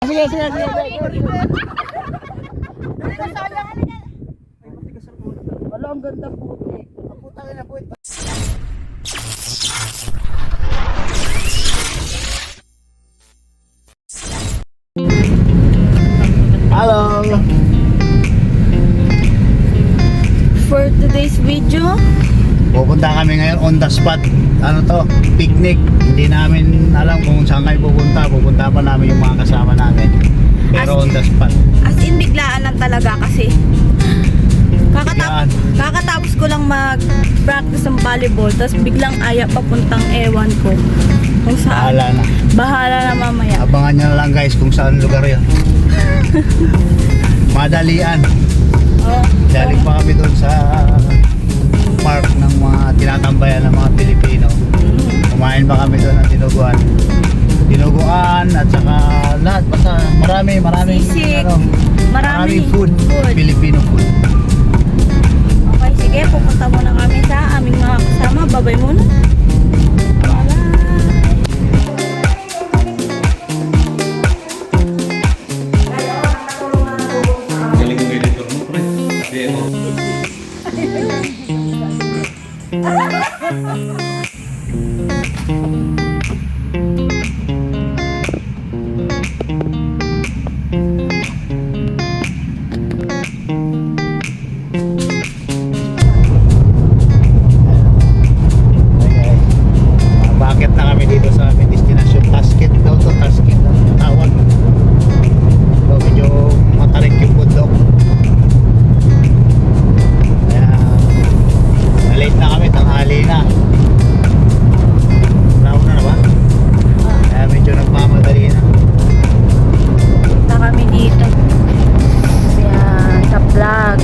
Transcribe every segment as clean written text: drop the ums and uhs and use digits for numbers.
Sige, sige, sige. Wala, ang ganda po. Putang ina po. Hello. For today's video, Pupunta kami ngayon on the spot. Ano to? Picnic. Hindi namin alam kung saan kayo pupunta. Pupunta pa namin yung mga kasama namin. Pero on the spot. as in biglaan lang talaga kasi kakatapos ko lang mag-practice ng volleyball, tapos biglang aya papuntang ewan ko kung saan. Bahala na. Bahala na mamaya. Abangan nyo na lang guys kung saan lugar yun. Madalian. Oh, Daling pa kami doon sa park ng mga tinatambayan ng mga Pilipino. Kumain pa kami doon ng dinuguan at saka lahat, basta maraming sisig, maraming food, Filipino food. Okay, sige, pupunta muna kami sa aming mga kasama. Babay muna. Galing ng editor mo, pre. Kasi ito. Bakit na kami dito sa aming destination? Tasket daw to, Tasket ang tawag. So, medyo matarik yung bundok. Kaya na-late na kami, tanghali na. Brown na ba? Kaya medyo nagmamadali na. Punta kami dito. Ayan, sa vlog.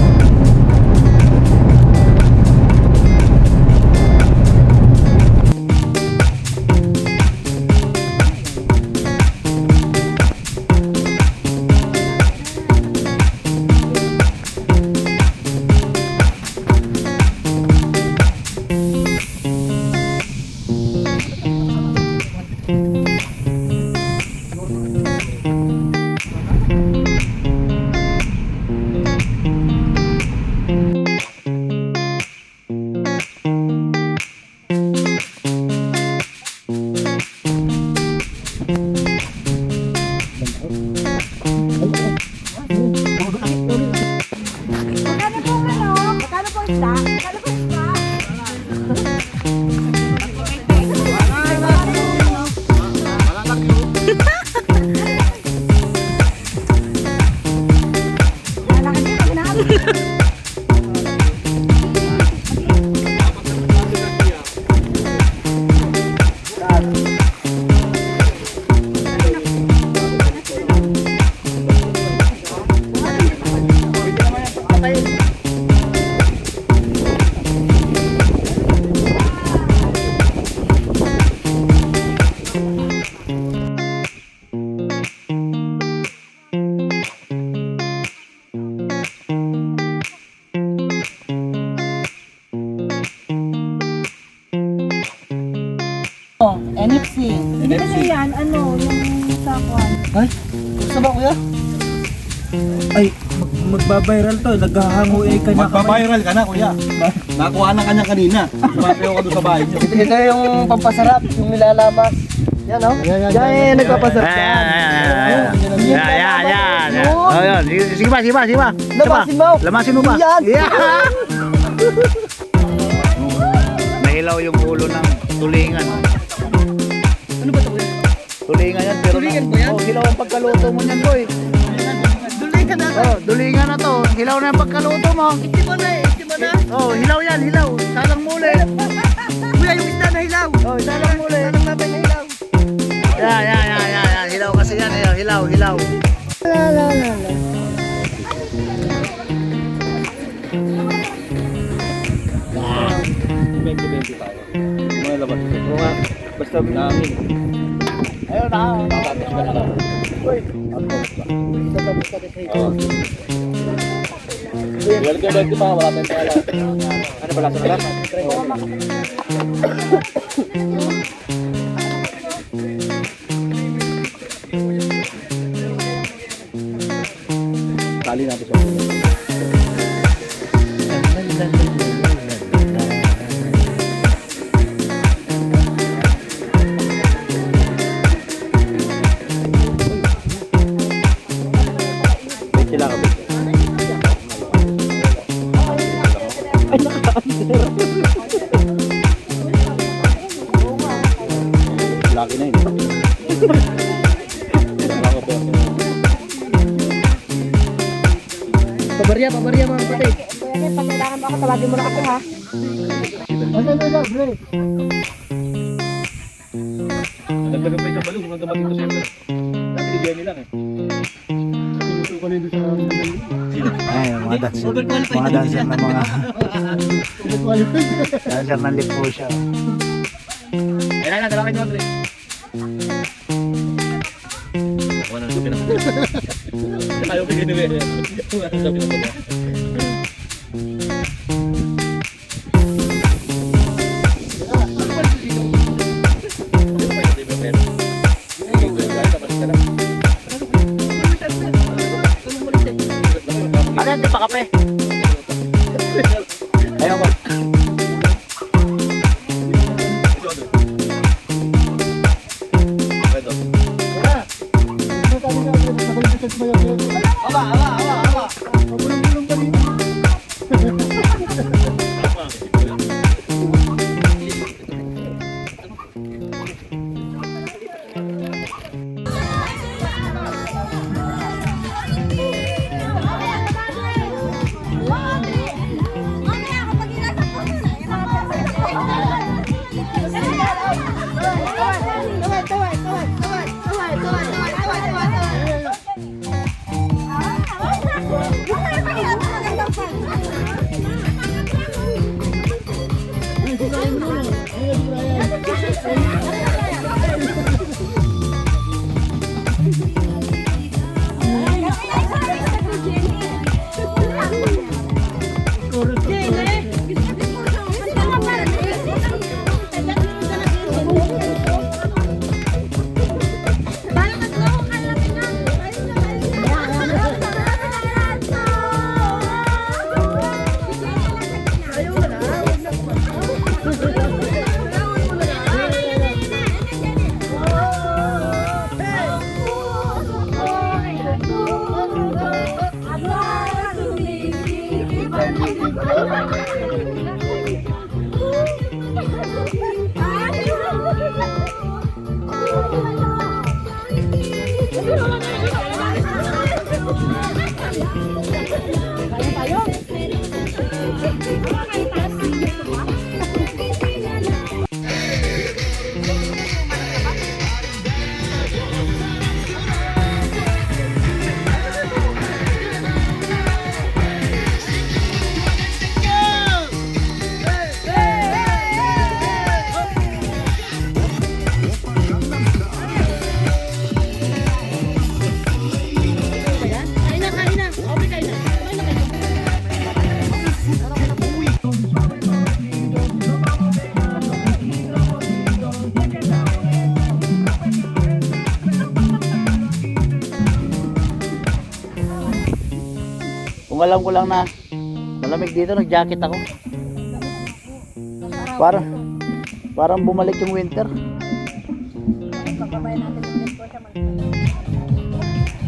NFC. Hindi na yan, ano, yung sa kwan. Ay, gusto ba kuya? Ay, magbabiral to, naghahango eh kanya. Magpa-viral ka na, kuya. Nakuha na kanya kanina. Kumapayo ka doon sa bahay niyo. Ito yung pampasarap, yung nilalamas. Yan o. Yan, nagpapasarap. Yan. Oh, yun. Sige ba. Lamasin mo. Lamasin mo ba? Yan. Yeah. Nahilaw yung ulo ng tulingan. Ano ba ito kuya? Tulingan yan. Pero Tulingan ba yan? Oh, hilaw ang pagkaluto mo niyan, boy. Dulingan na. Oh, dulingan na to. Hilaw na yung pagkaluto mo. Itima na. Oh, hilaw yan, hilaw. Salang muli. Kuya, yung isda na hilaw. Oh, salang muli. Salang natin na hilaw. Yan. Hilaw kasi yan. Hilaw. La. Mga labat ko. Basta namin. Ayun na. Tapos ka na lang. Welcome pa. Wala tayong pala. Ano pala sa lahat? Tali natin siya. Sila ka ba? Laki na yun. Pabarya mga kapatid. Kailangan mo ako, tawagin mo na ako ha. Nagdagan pa isang balong, kung nagdating to siyempre. Dati ni Jenny lang eh. Ay, mga dancer. Mga dancer na mga... dancer ng Lipusha. Ayun na, dalawa kayo Andre. Ako na sabi na. Ayaw ko ginuwi. Ako na sabi na. Ano yan, di pa kape? Ayaw ko. Kung alam ko lang na malamig dito, nag-jacket ako. Parang bumalik yung winter.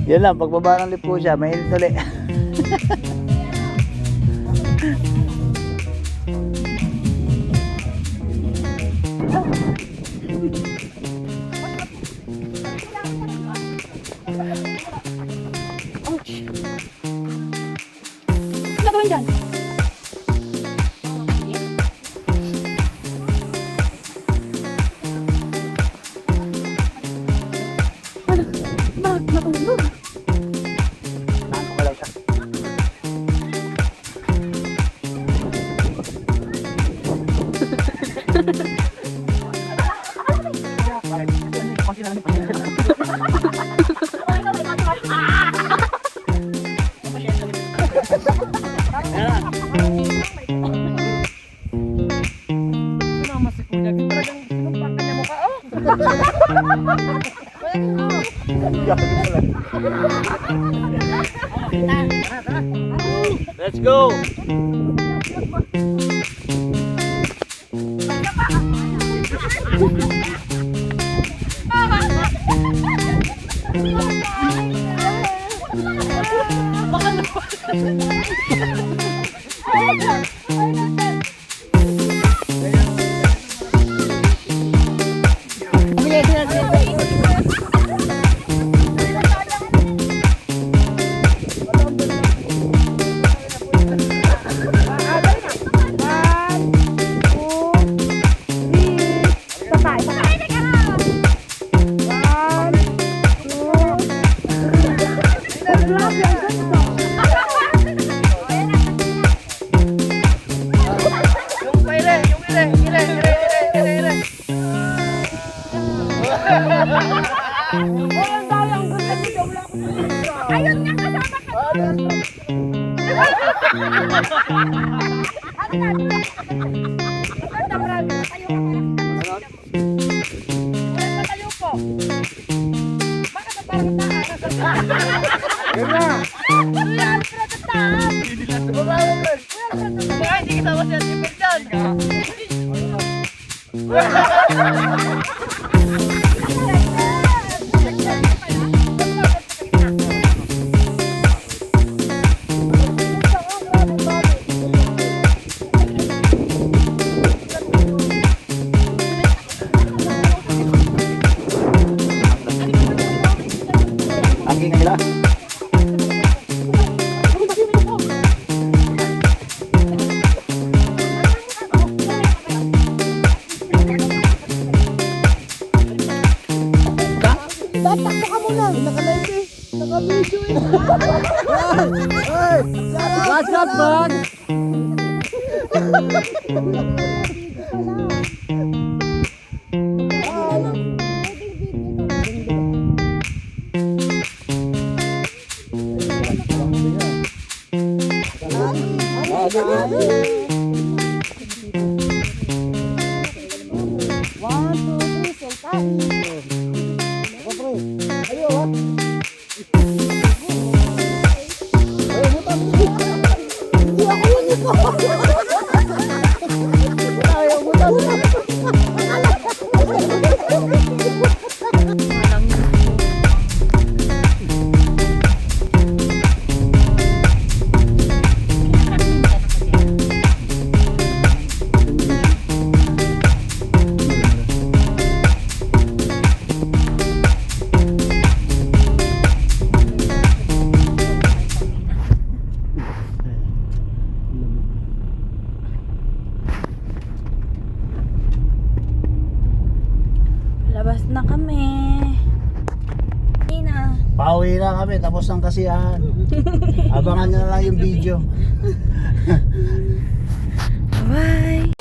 Yan lang, pagbaba ng Lipusha, mainit ulit. Ano gawin dyan? Ano? Bakit natulog? Ano ko lang siya. Let's go! Ayun nga, kasama ka. Hindi kasama si Ate Bel Aking nila. What's up, bud? Labas na kami. Ina. Pauwi na kami, tapos ng kasiyahan. Abangan nyo na lang yung video. Bye.